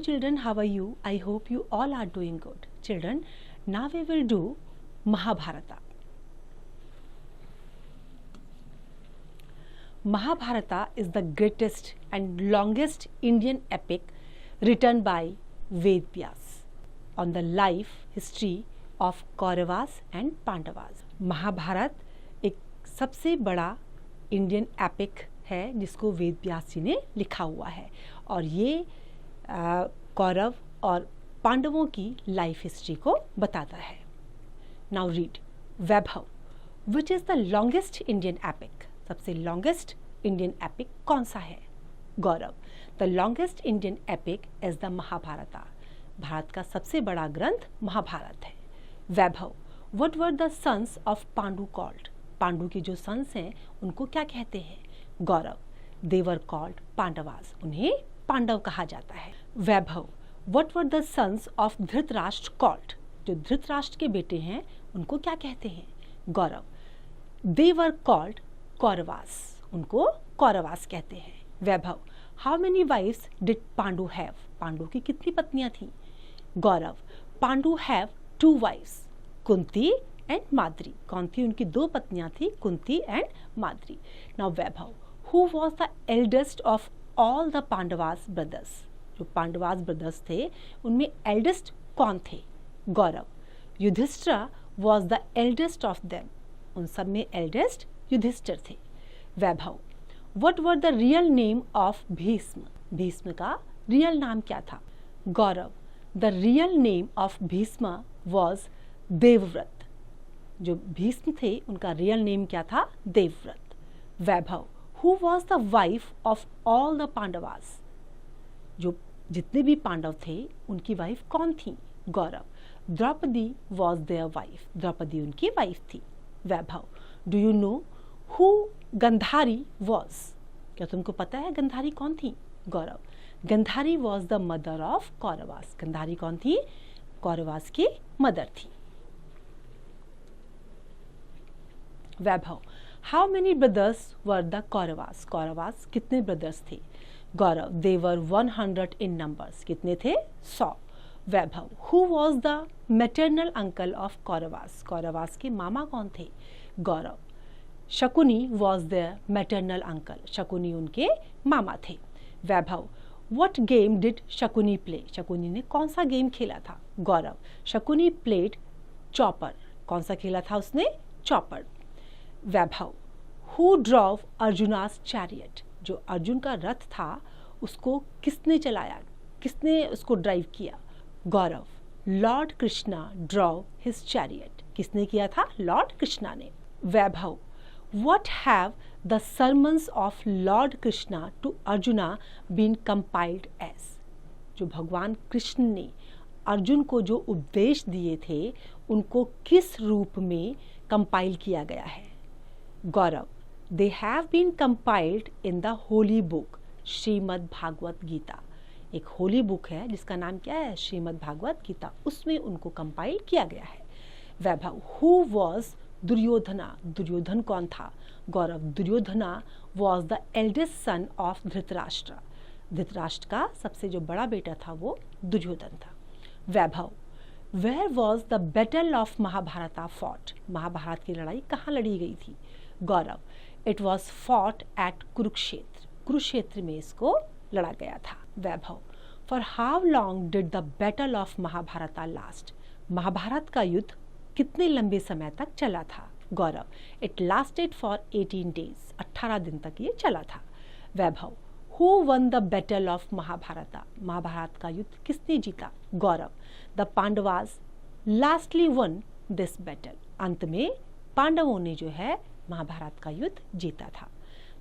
children, how are you? I hope you all are doing good. Children, now we will do Mahabharata. Mahabharata is the greatest and longest Indian epic written by Ved Vyas on the life history of Kauravas and Pandavas. Mahabharat एक सबसे बड़ा Indian epic है जिसको वेद व्यास जी ने लिखा हुआ है और ये कौरव और पांडवों की लाइफ हिस्ट्री को बताता है. Now read. Vaibhav. Which is the longest Indian epic. सबसे लॉन्गेस्ट इंडियन एपिक कौन सा है? Gaurav. The longest Indian epic is the Mahabharata. Bharat का सबसे बड़ा ग्रंथ महाभारत है. Vaibhav. What were the sons of Pandu called. Pandu के जो सन्स हैं उनको क्या कहते हैं? Gaurav. They were called Pandavas. उन्हें पांडव कहा जाता है. Vaibhav. What were the sons of Dhritarashtra called. जो धृतराष्ट्र के बेटे हैं उनको क्या कहते हैं? Gaurav. They were called Kauravas. उनको कौरवास कहते हैं. Vaibhav. How many wifes did Pandu have. Pandu की कितनी पत्नियां थीं? Gaurav. Pandu have 2 wifes, Kunti and Madri. कौन थी उनकी 2 पत्नियां थी? Kunti and Madri. Now Vaibhav. Who was the eldest of all the Pandavas brothers. जो पांडवास ब्रदर्स थे उनमें एल्डेस्ट कौन थे? Gaurav. Yudhishthira was the eldest of them. उन सब में एल्डेस्ट युधिष्ठिर थे. Vaibhav. What were the real name of Bhishma. Bhishma का रियल नाम क्या था? Gaurav. The real name of Bhishma was Devavrata. जो भीष्म थे उनका रियल नेम क्या था? Devavrata. Vaibhav. Who was the wife of all the Pandavas. जो जितने भी पांडव थे उनकी वाइफ कौन थी? Gaurav. Draupadi was their wife. Draupadi उनकी वाइफ थी. Vaibhav. Do you know who Gandhari was. क्या तुमको पता है गंधारी कौन थी? Gaurav. Gandhari was the mother of Kauravas. Gandhari कौन थी? कौरवास की मदर थी. Vaibhav. How many brothers were the Kauravas. Kauravas कितने ब्रदर्स थे? Gaurav. They were 100 in numbers. कितने थे? 100. Vaibhav. Who was the maternal uncle of Kauravas. Kauravas के मामा कौन थे? Gaurav. Shakuni was their maternal uncle. Shakuni उनके मामा थे. Vaibhav. What game did Shakuni play. Shakuni ने कौन सा गेम खेला था? गौरव. शकुनी प्लेड चॉपर. कौन सा खेला था उसने? Chaupar. Vaibhav. Who drove Arjuna's chariot. जो अर्जुन का रथ था उसको किसने चलाया? किसने उसको ड्राइव किया? Gaurav. Lord Krishna drove his chariot. किसने किया था? लॉर्ड कृष्णा ने. वैभव. What have the sermons of Lord Krishna to Arjuna been compiled as. जो भगवान कृष्ण ने अर्जुन को जो उपदेश दिए थे उनको किस रूप में कंपाइल किया गया है? गौरव. They have been compiled in the holy book Shrimad Bhagavat Gita. एक होली बुक है जिसका नाम क्या है? श्रीमद् भागवत गीता. उसमें उनको कंपाइल किया गया है. वैभव. Who was Duryodhana. दुर्योधन कौन था? Gaurav. Duryodhana was the eldest son of Dhritarashtra. Dhritarashtra का सबसे जो बड़ा बेटा था वो दुर्योधन था. Vaibhav. Where was the battle of Mahabharata fought. Mahabharat की लड़ाई कहाँ लड़ी गई थी? Gaurav. It was fought at Kurukshetra. Kurukshetra में इसको लड़ा गया था. Vaibhav. For how long did the battle of Mahabharata last. Mahabharat का युद्ध कितने लंबे समय तक चला था? Gaurav. It lasted for 18 days. 18 दिन तक ये चला था. Vaibhav. Who won the battle of Mahabharata. Mahabharat का युद्ध किसने जीता? Gaurav. The Pandavas lastly won this battle. अंत में पांडवों ने जो है महाभारत का युद्ध जीता था.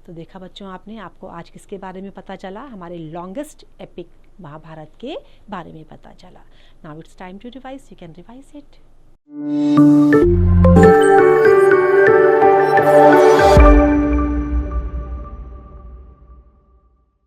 तो देखा बच्चों आपने, आपको आज किसके बारे में पता चला? हमारे लॉन्गेस्ट एपिक महाभारत के बारे में पता चला. Now it's time to revise. You can revise it.